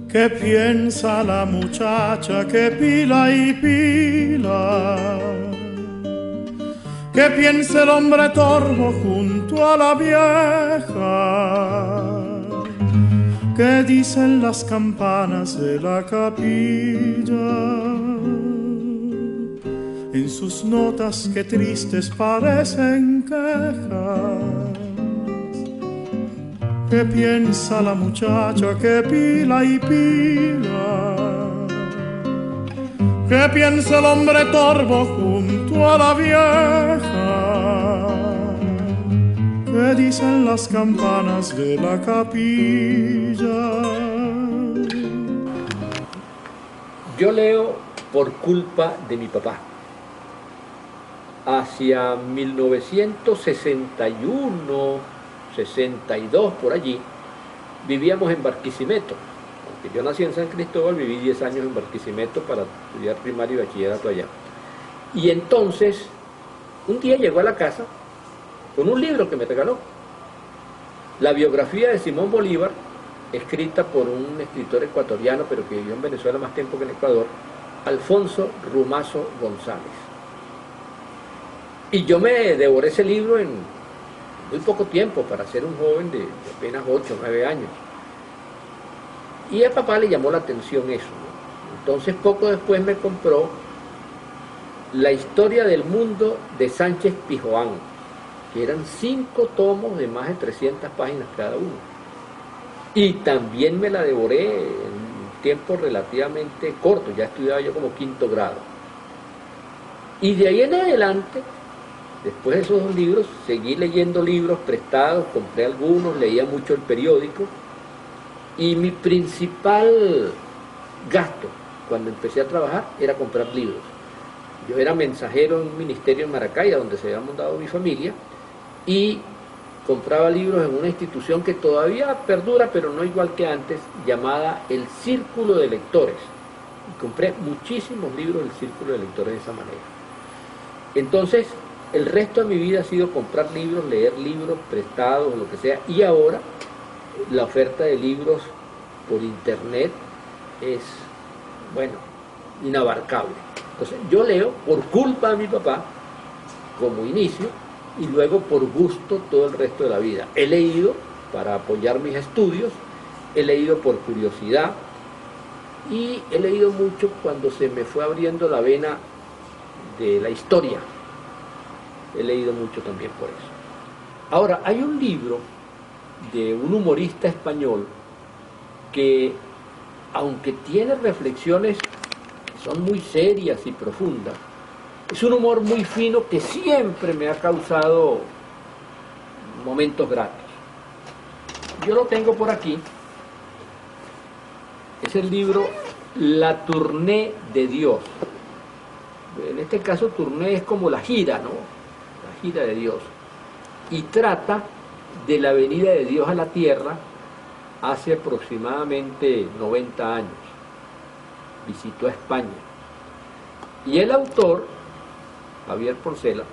¿Qué piensa la muchacha que pila y pila? ¿Qué piensa el hombre torvo junto a la vieja? ¿Qué dicen las campanas de la capilla? En sus notas que tristes parecen quejas. ¿Qué piensa la muchacha que pila y pila? ¿Qué piensa el hombre torvo junto a la vieja? ¿Qué dicen las campanas de la capilla? Yo leo por culpa de mi papá. Hacia 1961, 62, por allí, vivíamos en Barquisimeto. Aunque yo nací en San Cristóbal, viví 10 años en Barquisimeto para estudiar primario y bachillerato allá. Y entonces, un día llegó a la casa con un libro que me regaló. La biografía de Simón Bolívar, escrita por un escritor ecuatoriano, pero que vivió en Venezuela más tiempo que en Ecuador, Alfonso Rumazo González. Y yo me devoré ese libro en muy poco tiempo para ser un joven de apenas 8 o 9 años. Y a papá le llamó la atención eso, ¿no? Entonces poco después me compró La historia del mundo de Sánchez Pijoán, que eran 5 tomos de más de 300 páginas cada uno. Y también me la devoré en un tiempo relativamente corto, ya estudiaba yo como 5º grado. Y de ahí en adelante, después de esos 2 libros, seguí leyendo libros prestados, compré algunos, leía mucho el periódico, y mi principal gasto cuando empecé a trabajar era comprar libros. Yo era mensajero en un ministerio en Maracay, donde se había montado mi familia, y compraba libros en una institución que todavía perdura, pero no igual que antes, llamada el Círculo de Lectores. Y compré muchísimos libros del Círculo de Lectores de esa manera. Entonces, el resto de mi vida ha sido comprar libros, leer libros prestados, lo que sea, y ahora la oferta de libros por internet es, bueno, inabarcable. Entonces, yo leo por culpa de mi papá, como inicio, y luego por gusto todo el resto de la vida. He leído para apoyar mis estudios, he leído por curiosidad, y he leído mucho cuando se me fue abriendo la vena de la historia. He leído mucho también por eso. Ahora, hay un libro de un humorista español que, aunque tiene reflexiones que son muy serias y profundas, es un humor muy fino que siempre me ha causado momentos gratos. Yo lo tengo por aquí. Es el libro La Tournée de Dios. En este caso, tournée es como la gira, ¿no? La gira de Dios. Y trata de la venida de Dios a la tierra hace aproximadamente 90 años. Visitó a España. Y el autor, Javier Porcela,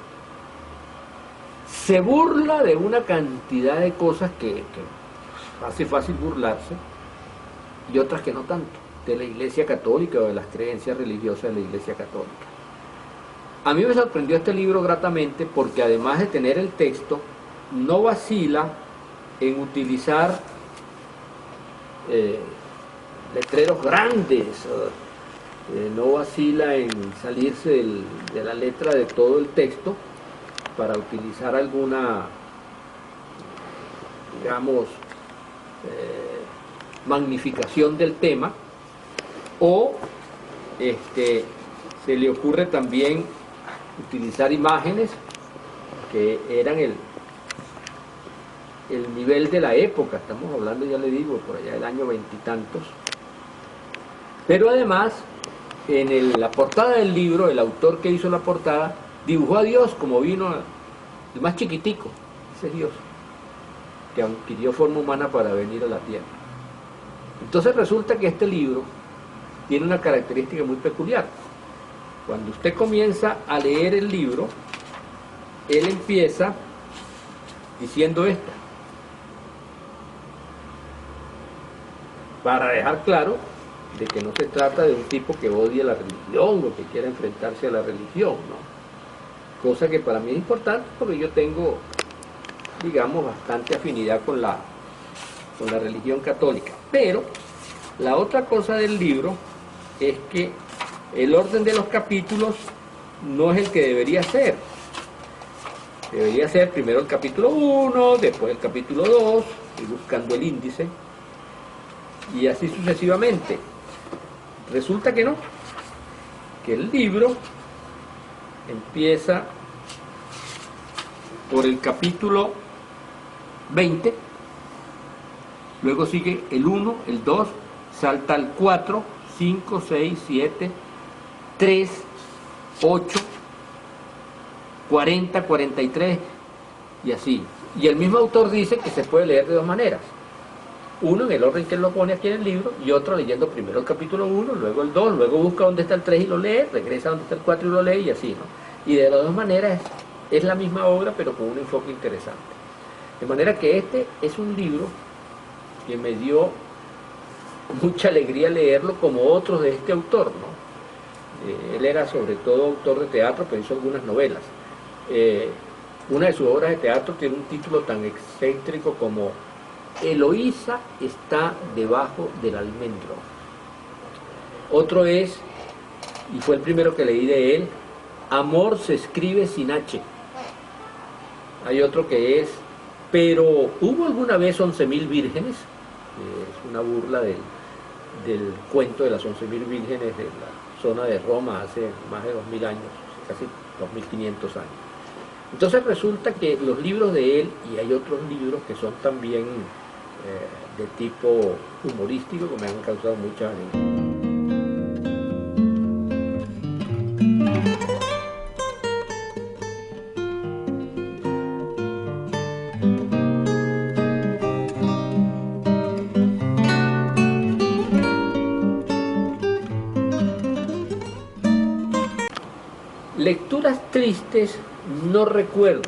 se burla de una cantidad de cosas que hace fácil burlarse, y otras que no tanto, de la Iglesia Católica o de las creencias religiosas de la Iglesia Católica. A mí me sorprendió este libro gratamente porque, además de tener el texto, no vacila en utilizar letreros grandes, no vacila en salirse de la letra de todo el texto para utilizar alguna, digamos, magnificación del tema, o se le ocurre también utilizar imágenes que eran el nivel de la época. Estamos hablando, ya le digo, por allá del año 20 y tantos. Pero además, en la portada del libro, el autor que hizo la portada dibujó a Dios como vino, el más chiquitico, ese es Dios, que adquirió forma humana para venir a la tierra. Entonces resulta que este libro tiene una característica muy peculiar. Cuando usted comienza a leer el libro, él empieza diciendo esta: para dejar claro de que no se trata de un tipo que odie la religión o que quiera enfrentarse a la religión, ¿no? Cosa que para mí es importante porque yo tengo, digamos, bastante afinidad con la religión católica. Pero la otra cosa del libro es que el orden de los capítulos no es el que debería ser. Debería ser primero el capítulo 1, después el capítulo 2, y buscando el índice, y así sucesivamente. Resulta que no, que el libro empieza por el capítulo 20, luego sigue el 1, el 2, salta al 4, 5, 6, 7, 3, 8, 40, 43 y así. Y el mismo autor dice que se puede leer de dos maneras. Uno en el orden que él lo pone aquí en el libro y otro leyendo primero el capítulo 1, luego el 2, luego busca dónde está el 3 y lo lee, regresa donde está el 4 y lo lee y así, ¿no? Y de las dos maneras es la misma obra pero con un enfoque interesante. De manera que este es un libro que me dio mucha alegría leerlo como otros de este autor, ¿no? Él era sobre todo autor de teatro, pero hizo algunas novelas. Una de sus obras de teatro tiene un título tan excéntrico como Eloísa está debajo del almendro. Otro es, y fue el primero que leí de él, Amor se escribe sin H. Hay otro que es Pero ¿hubo alguna vez 11.000 vírgenes? Es una burla del cuento de las 11.000 vírgenes de la zona de Roma hace más de 2.000 años, casi 2.500 años. Entonces resulta que los libros de él, y hay otros libros que son también de tipo humorístico, que me han causado mucha alegría. Lecturas tristes no recuerdo,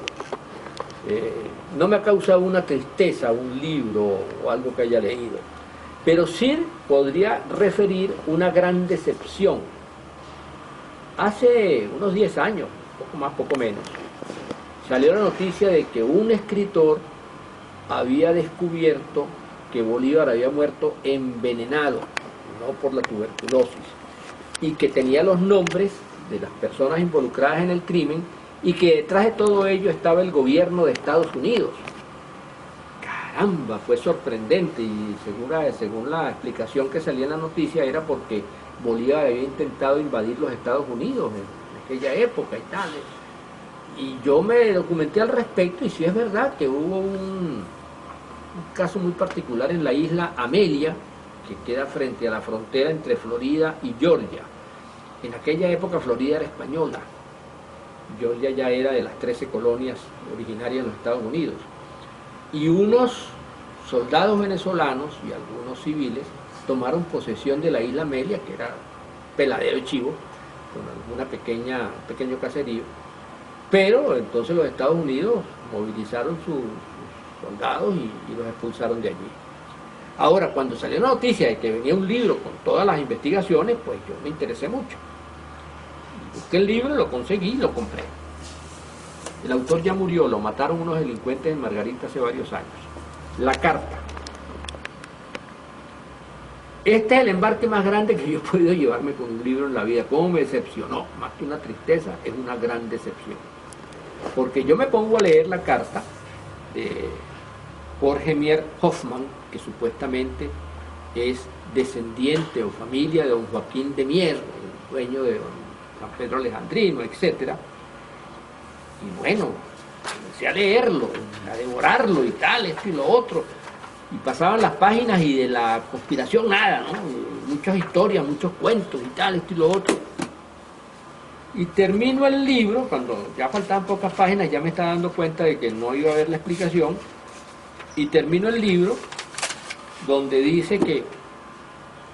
no me ha causado una tristeza un libro o algo que haya leído, pero sí podría referir una gran decepción. Hace unos 10 años, poco más, poco menos, salió la noticia de que un escritor había descubierto que Bolívar había muerto envenenado, no por la tuberculosis, y que tenía los nombres de las personas involucradas en el crimen y que detrás de todo ello estaba el gobierno de Estados Unidos. Caramba, fue sorprendente y según la explicación que salía en la noticia era porque Bolívar había intentado invadir los Estados Unidos en aquella época y tal. Y yo me documenté al respecto y sí es verdad que hubo un caso muy particular en la isla Amelia, que queda frente a la frontera entre Florida y Georgia. En aquella época Florida era española, Georgia ya era de las 13 colonias originarias de los Estados Unidos. Y unos soldados venezolanos y algunos civiles tomaron posesión de la isla Amelia, que era peladero y chivo, con alguna pequeño caserío. Pero entonces los Estados Unidos movilizaron sus soldados y los expulsaron de allí. Ahora, cuando salió la noticia de que venía un libro con todas las investigaciones, pues yo me interesé mucho. Busqué el libro, lo conseguí y lo compré. El autor ya murió, lo mataron unos delincuentes en Margarita hace varios años. La carta. Este es el embarque más grande que yo he podido llevarme con un libro en la vida. ¿Cómo me decepcionó? Más que una tristeza, es una gran decepción. Porque yo me pongo a leer la carta de Jorge Mier Hoffman, que supuestamente es descendiente o familia de don Joaquín de Mier, el dueño de don San Pedro Alejandrino, etc. Y bueno, comencé a leerlo, a devorarlo y tal, esto y lo otro. Y pasaban las páginas y de la conspiración nada, ¿no? Muchas historias, muchos cuentos y tal, esto y lo otro. Y termino el libro, cuando ya faltaban pocas páginas, ya me estaba dando cuenta de que no iba a haber la explicación. Y termino el libro donde dice que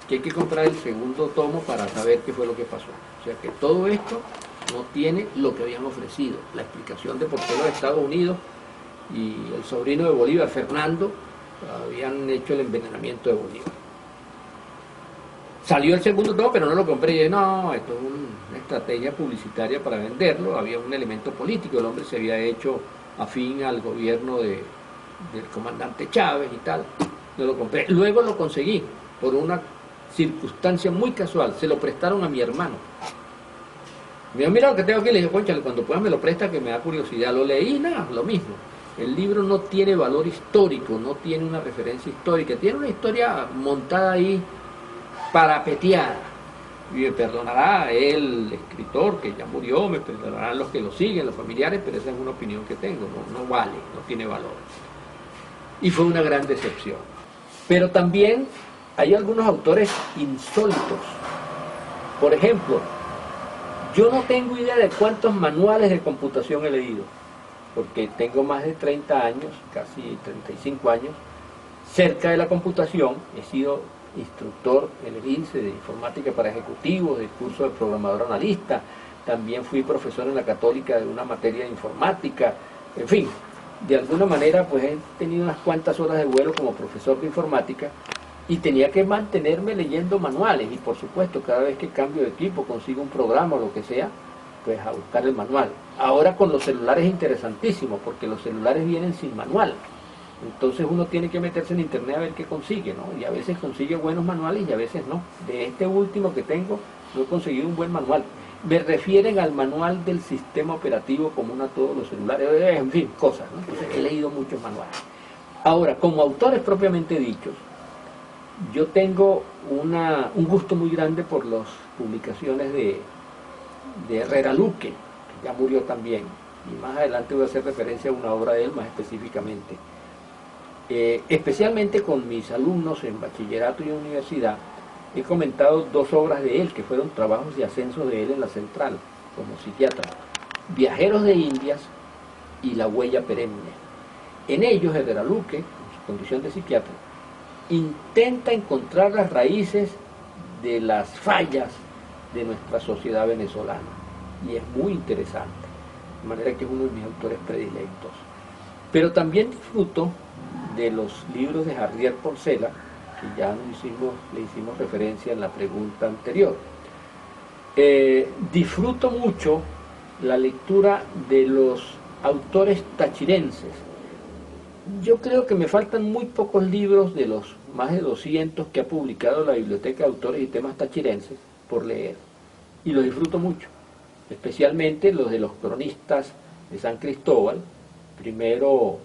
hay que comprar el segundo tomo para saber qué fue lo que pasó. O sea que todo esto no tiene lo que habían ofrecido, la explicación de por qué los Estados Unidos y el sobrino de Bolívar, Fernando, habían hecho el envenenamiento de Bolívar. Salió el segundo tomo, pero no lo compré. Y dije, no, esto es una estrategia publicitaria para venderlo. Había un elemento político, el hombre se había hecho afín al gobierno del comandante Chávez y tal. No lo compré. Luego lo conseguí por una circunstancia muy casual. Se lo prestaron a mi hermano. Me dijo, mira lo que tengo aquí. Le dije, cónchale, cuando puedas me lo presta, que me da curiosidad. Lo leí, nada, lo mismo. El libro no tiene valor histórico, no tiene una referencia histórica, tiene una historia montada ahí parapeteada. Y me perdonará el escritor que ya murió, me perdonarán los que lo siguen, los familiares, pero esa es una opinión que tengo, no vale, no tiene valor. Y fue una gran decepción. Pero también hay algunos autores insólitos. Por ejemplo, yo no tengo idea de cuántos manuales de computación he leído, porque tengo más de 30 años, casi 35 años, cerca de la computación. He sido instructor en el INSE de informática para ejecutivos, del curso de programador analista, también fui profesor en la Católica de una materia de informática, en fin, de alguna manera pues he tenido unas cuantas horas de vuelo como profesor de informática y tenía que mantenerme leyendo manuales y por supuesto cada vez que cambio de equipo, consigo un programa o lo que sea, pues a buscar el manual. Ahora con los celulares es interesantísimo porque los celulares vienen sin manual. Entonces uno tiene que meterse en internet a ver qué consigue, ¿no? Y a veces consigue buenos manuales y a veces no. De este último que tengo, no he conseguido un buen manual. Me refieren al manual del sistema operativo común a todos los celulares, en fin, cosas, ¿no? Entonces he leído muchos manuales. Ahora, como autores propiamente dichos, yo tengo un gusto muy grande por las publicaciones de Herrera Luque, que ya murió también, y más adelante voy a hacer referencia a una obra de él más específicamente. Especialmente con mis alumnos en bachillerato y universidad, he comentado dos obras de él, que fueron trabajos de ascenso de él en la central, como psiquiatra, Viajeros de Indias y La Huella Perenne. En ellos, Herrera Luque, en su condición de psiquiatra, intenta encontrar las raíces de las fallas de nuestra sociedad venezolana, y es muy interesante, de manera que es uno de mis autores predilectos. Pero también disfruto de los libros de Jardier Porcela, que ya le hicimos referencia en la pregunta anterior. Disfruto mucho la lectura de los autores tachirenses. Yo creo que me faltan muy pocos libros de los más de 200 que ha publicado la Biblioteca de Autores y Temas Tachirenses por leer, y los disfruto mucho, especialmente los de los cronistas de San Cristóbal, primero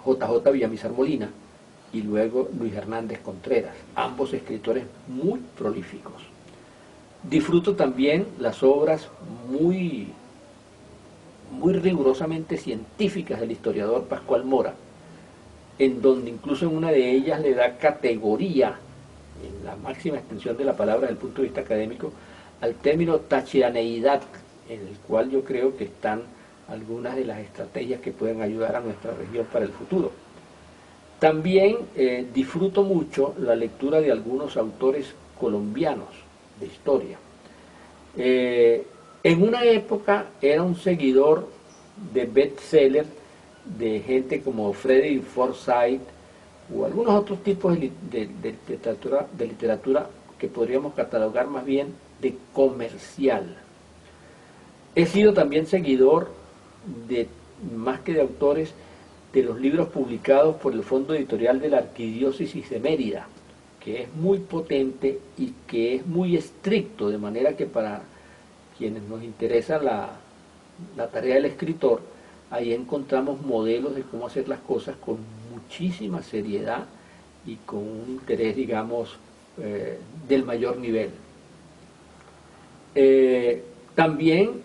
JJ Villamizar Molina y luego Luis Hernández Contreras, ambos escritores muy prolíficos. Disfruto también las obras muy rigurosamente científicas del historiador Pascual Mora, en donde incluso en una de ellas le da categoría, en la máxima extensión de la palabra desde el punto de vista académico, al término tachiraneidad, en el cual yo creo que están algunas de las estrategias que pueden ayudar a nuestra región para el futuro. También disfruto mucho la lectura de algunos autores colombianos de historia. En una época era un seguidor de bestseller de gente como Frederick Forsyth o algunos otros tipos de literatura que podríamos catalogar más bien de comercial. He sido también seguidor más que de autores, de los libros publicados por el Fondo Editorial de la Arquidiócesis de Mérida, que es muy potente y que es muy estricto, de manera que para quienes nos interesa la tarea del escritor, ahí encontramos modelos de cómo hacer las cosas con muchísima seriedad y con un interés, digamos, del mayor nivel. También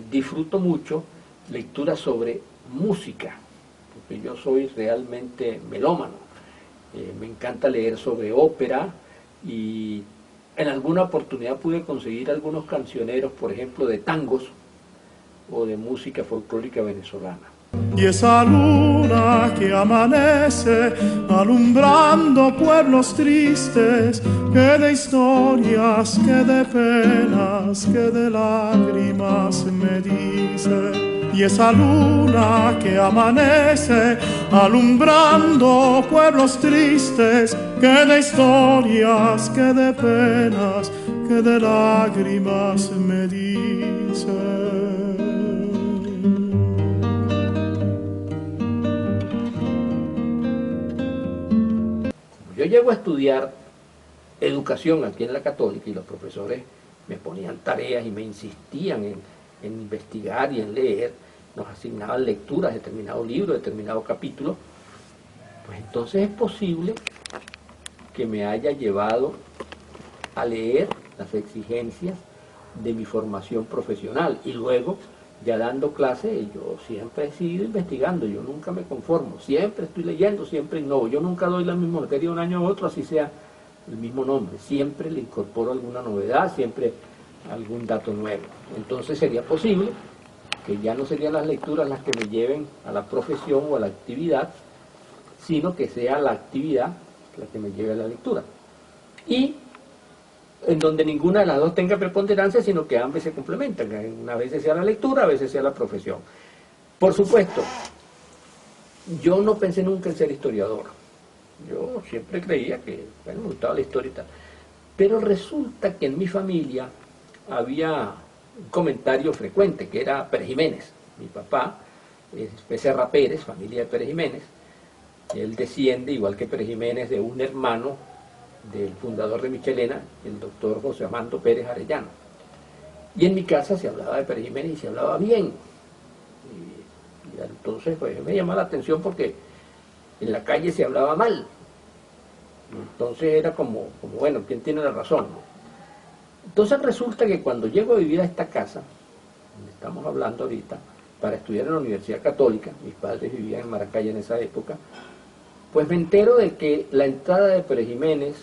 disfruto mucho lecturas sobre música, porque yo soy realmente melómano. Me encanta leer sobre ópera y en alguna oportunidad pude conseguir algunos cancioneros, por ejemplo, de tangos o de música folclórica venezolana. Y esa luna que amanece alumbrando pueblos tristes, que de historias, que de penas, que de lágrimas me dice. y esa luna que amanece alumbrando pueblos tristes, que de historias, que de penas, que de lágrimas me dice. Yo llego a estudiar educación aquí en la Católica y los profesores me ponían tareas y me insistían en investigar y en leer, nos asignaban lecturas, determinado libro, determinado capítulo, pues entonces es posible que me haya llevado a leer las exigencias de mi formación profesional y luego ya dando clase yo siempre he seguido investigando, yo nunca me conformo, siempre estoy leyendo, siempre innovo, yo nunca doy la misma materia de un año a otro, así sea el mismo nombre, siempre le incorporo alguna novedad, siempre algún dato nuevo. Entonces sería posible que ya no serían las lecturas las que me lleven a la profesión o a la actividad, sino que sea la actividad la que me lleve a la lectura. Y en donde ninguna de las dos tenga preponderancia, sino que ambas se complementan, a veces sea la lectura, a veces sea la profesión. Por supuesto, yo no pensé nunca en ser historiador, yo siempre creía que, bueno, me gustaba la historia y tal, pero resulta que en mi familia había un comentario frecuente, que era Pérez Jiménez. Mi papá es Becerra Pérez, familia de Pérez Jiménez, él desciende, igual que Pérez Jiménez, de un hermano del fundador de Michelena, el doctor José Armando Pérez Arellano. Y en mi casa se hablaba de Pérez Jiménez y se hablaba bien. Y entonces pues me llamaba la atención porque en la calle se hablaba mal. Entonces era como bueno, ¿quién tiene la razón? Entonces resulta que cuando llego a vivir a esta casa, donde estamos hablando ahorita, para estudiar en la Universidad Católica, mis padres vivían en Maracay en esa época, pues me entero de que la entrada de Pérez Jiménez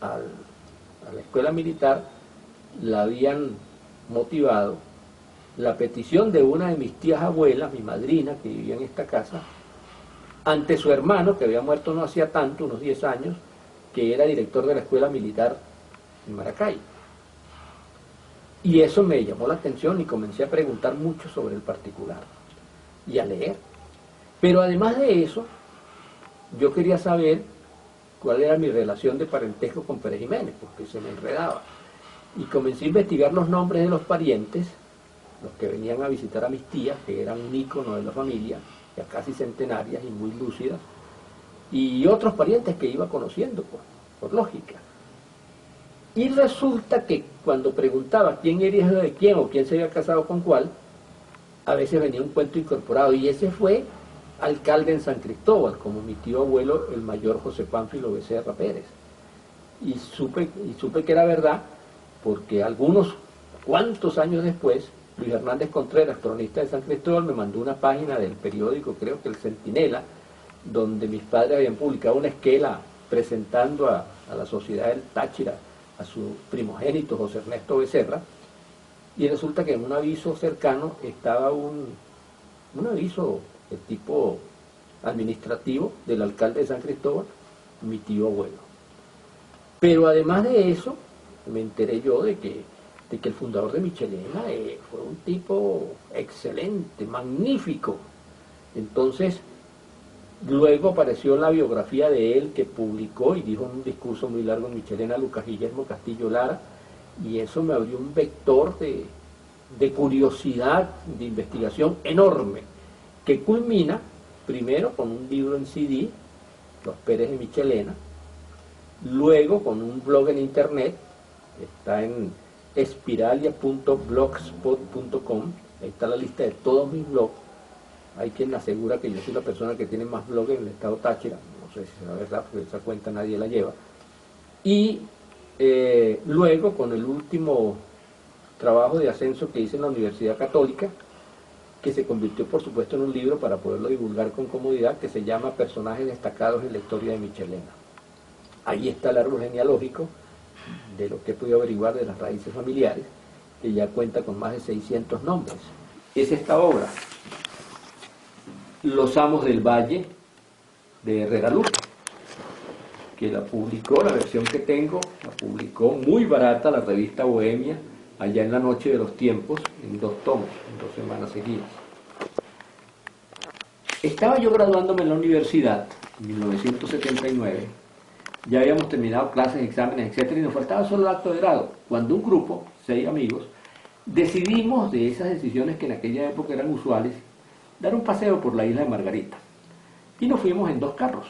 a la escuela militar la habían motivado la petición de una de mis tías abuelas, mi madrina, que vivía en esta casa, ante su hermano, que había muerto no hacía tanto, unos 10 años, que era director de la escuela militar en Maracay. Y eso me llamó la atención y comencé a preguntar mucho sobre el particular y a leer. Pero además de eso, yo quería saber cuál era mi relación de parentesco con Pérez Jiménez, porque se me enredaba. Y comencé a investigar los nombres de los parientes, los que venían a visitar a mis tías, que eran un ícono de la familia, ya casi centenarias y muy lúcidas, y otros parientes que iba conociendo, por lógica. Y resulta que cuando preguntaba quién era hijo de quién o quién se había casado con cuál, a veces venía un cuento incorporado, y ese fue alcalde en San Cristóbal, como mi tío abuelo, el mayor José Pánfilo Becerra Pérez. Y supe que era verdad, porque algunos cuantos años después, Luis Hernández Contreras, cronista de San Cristóbal, me mandó una página del periódico, creo que el Centinela, donde mis padres habían publicado una esquela presentando a la sociedad del Táchira a su primogénito José Ernesto Becerra, y resulta que en un aviso cercano estaba un aviso de tipo administrativo del alcalde de San Cristóbal, mi tío abuelo. Pero además de eso, me enteré yo de que el fundador de Michelena fue un tipo excelente, magnífico. Entonces, luego apareció la biografía de él que publicó y dijo en un discurso muy largo en Michelena, Lucas Guillermo Castillo Lara, y eso me abrió un vector de curiosidad, de investigación enorme, que culmina primero con un libro en CD, Los Pérez de Michelena, luego con un blog en internet, está en espiralia.blogspot.com, ahí está la lista de todos mis blogs. Hay quien asegura que yo soy la persona que tiene más blogs en el estado Táchira, no sé si es la verdad, porque esa cuenta nadie la lleva. Y luego con el último trabajo de ascenso que hice en la Universidad Católica, que se convirtió por supuesto en un libro para poderlo divulgar con comodidad, que se llama Personajes destacados en la historia de Michelena. Ahí está el árbol genealógico de lo que he podido averiguar de las raíces familiares, que ya cuenta con más de 600 nombres. Es esta obra, Los Amos del Valle, de Herrera Luque, que la publicó, la versión que tengo, la publicó muy barata la revista Bohemia, allá en la Noche de los Tiempos, en 2 tomos, en 2 semanas seguidas. Estaba yo graduándome en la universidad en 1979, ya habíamos terminado clases, exámenes, etcétera, y nos faltaba solo el acto de grado, cuando un grupo, 6 amigos, decidimos, de esas decisiones que en aquella época eran usuales, dar un paseo por la isla de Margarita. Y nos fuimos en 2 carros,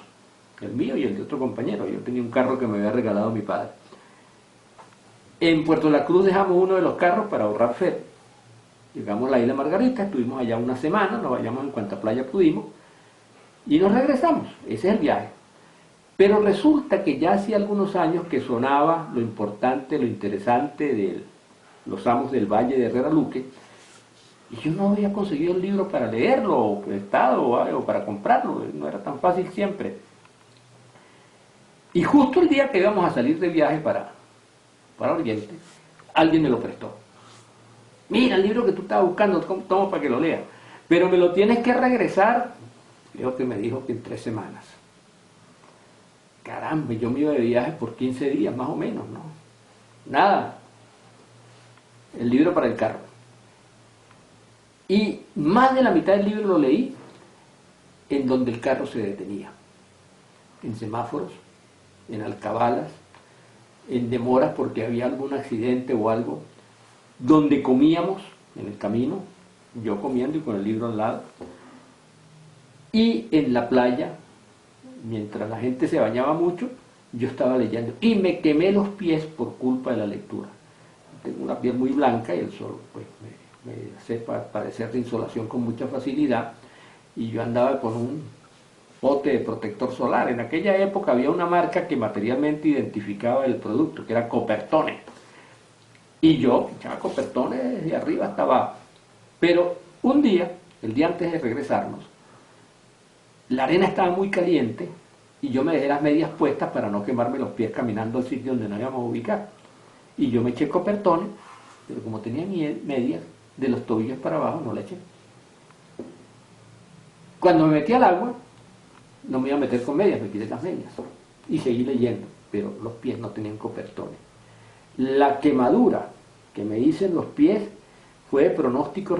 el mío y el de otro compañero. Yo tenía un carro que me había regalado mi padre. En Puerto La Cruz dejamos uno de los carros para ahorrar feo. Llegamos a la isla de Margarita, estuvimos allá una semana, nos vayamos en cuanta playa pudimos y nos regresamos. Ese es el viaje. Pero resulta que ya hacía algunos años que sonaba lo importante, lo interesante de los amos del Valle de Herrera Luque, y yo no había conseguido el libro para leerlo, o prestado, o para comprarlo, no era tan fácil siempre. Y justo el día que íbamos a salir de viaje para Oriente, alguien me lo prestó. Mira, el libro que tú estabas buscando, toma para que lo leas, pero me lo tienes que regresar, creo que me dijo que en 3 semanas. Caramba, yo me iba de viaje por 15 días más o menos, ¿no? Nada, el libro para el carro. Y más de la mitad del libro lo leí en donde el carro se detenía, en semáforos, en alcabalas, en demoras porque había algún accidente o algo, donde comíamos en el camino, yo comiendo y con el libro al lado, y en la playa, mientras la gente se bañaba mucho, yo estaba leyendo y me quemé los pies por culpa de la lectura. Tengo una piel muy blanca y el sol pues me hace padecer de insolación con mucha facilidad, y yo andaba con un pote de protector solar. En aquella época había una marca que materialmente identificaba el producto, que era Coppertone, y yo echaba Coppertone desde arriba hasta abajo. Pero un día, el día antes de regresarnos, la arena estaba muy caliente y yo me dejé las medias puestas para no quemarme los pies caminando al sitio donde nos íbamos a ubicar. Y yo me eché Coppertone, pero como tenía medias, de los tobillos para abajo no la eché. Cuando me metí al agua, no me iba a meter con medias, me quité las medias y seguí leyendo, pero los pies no tenían Coppertone. La quemadura que me hice en los pies fue de pronóstico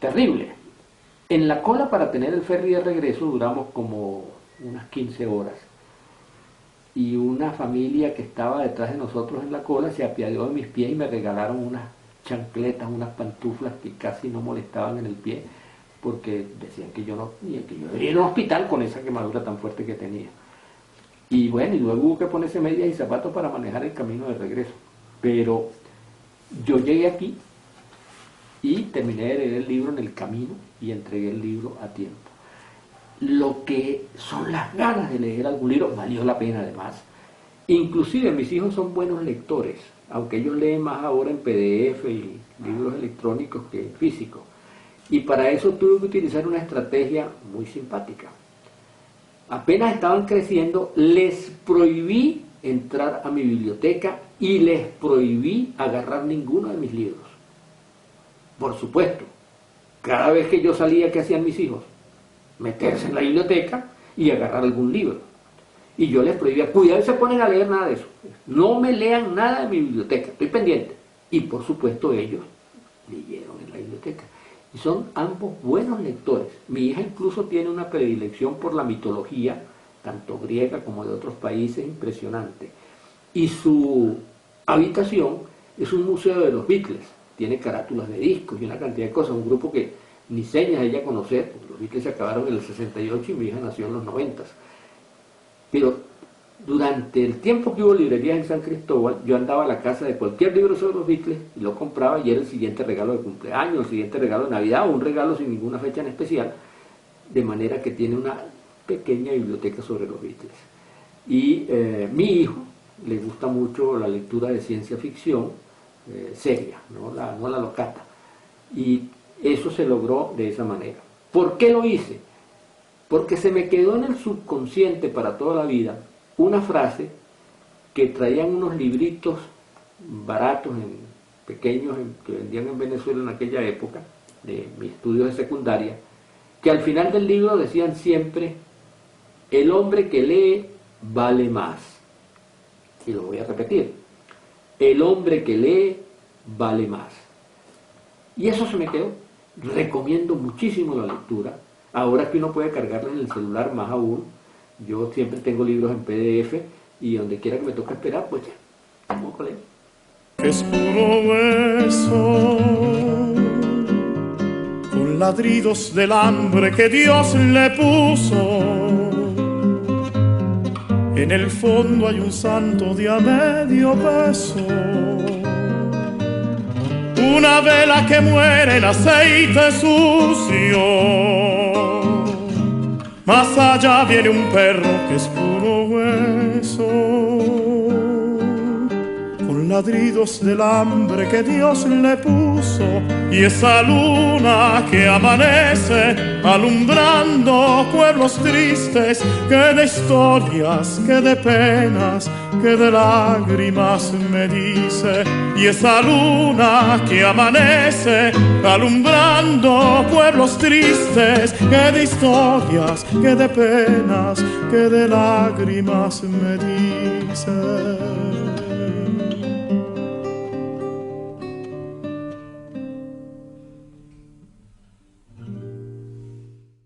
terrible. En la cola para tener el ferry de regreso duramos como unas 15 horas. Y una familia que estaba detrás de nosotros en la cola se apiadó de mis pies y me regalaron unas chancletas, unas pantuflas que casi no molestaban en el pie, porque decían que yo debería ir a un hospital con esa quemadura tan fuerte que tenía. Y bueno, y luego hubo que ponerse medias y zapatos para manejar el camino de regreso. Pero yo llegué aquí y terminé de leer el libro en el camino y entregué el libro a tiempo. Lo que son las ganas de leer algún libro valió la pena además. Inclusive mis hijos son buenos lectores, aunque ellos leen más ahora en PDF y libros electrónicos que físicos. Y para eso tuve que utilizar una estrategia muy simpática. Apenas estaban creciendo, les prohibí entrar a mi biblioteca y les prohibí agarrar ninguno de mis libros. Por supuesto, cada vez que yo salía, ¿qué hacían mis hijos? Meterse en la biblioteca y agarrar algún libro. Y yo les prohibía, cuidado, se ponen a leer nada de eso. No me lean nada de mi biblioteca, estoy pendiente. Y por supuesto ellos leyeron en la biblioteca. Y son ambos buenos lectores. Mi hija incluso tiene una predilección por la mitología, tanto griega como de otros países, impresionante. Y su habitación es un museo de los Beatles. Tiene carátulas de discos y una cantidad de cosas. Un grupo que ni señas ella conocer, porque los Beatles se acabaron en el 68 y mi hija nació en los 90. Pero durante el tiempo que hubo librerías en San Cristóbal, yo andaba a la casa de cualquier libro sobre los Beatles y lo compraba, y era el siguiente regalo de cumpleaños, el siguiente regalo de Navidad, o un regalo sin ninguna fecha en especial, de manera que tiene una pequeña biblioteca sobre los Beatles. Y mi hijo le gusta mucho la lectura de ciencia ficción seria, no la locata, y eso se logró de esa manera. ¿Por qué lo hice? Porque se me quedó en el subconsciente para toda la vida una frase que traían unos libritos baratos, pequeños, que vendían en Venezuela en aquella época, de mis estudios de secundaria, que al final del libro decían siempre: el hombre que lee vale más. Y lo voy a repetir: el hombre que lee vale más. Y eso se me quedó. Recomiendo muchísimo la lectura. Ahora que uno puede cargarla en el celular, más aún, yo siempre tengo libros en PDF y donde quiera que me toque esperar, pues ya, vamos con él. Es puro hueso, con ladridos del hambre que Dios le puso. En el fondo hay un santo de a medio peso, una vela que muere en aceite sucio. Más allá viene un perro que es puro hueso, con ladridos del hambre que Dios le puso, y esa luna que amanece alumbrando pueblos tristes, que de historias, que de penas, que de lágrimas me dice. Y esa luna que amanece alumbrando pueblos tristes, que de historias, que de penas, que de lágrimas me dice.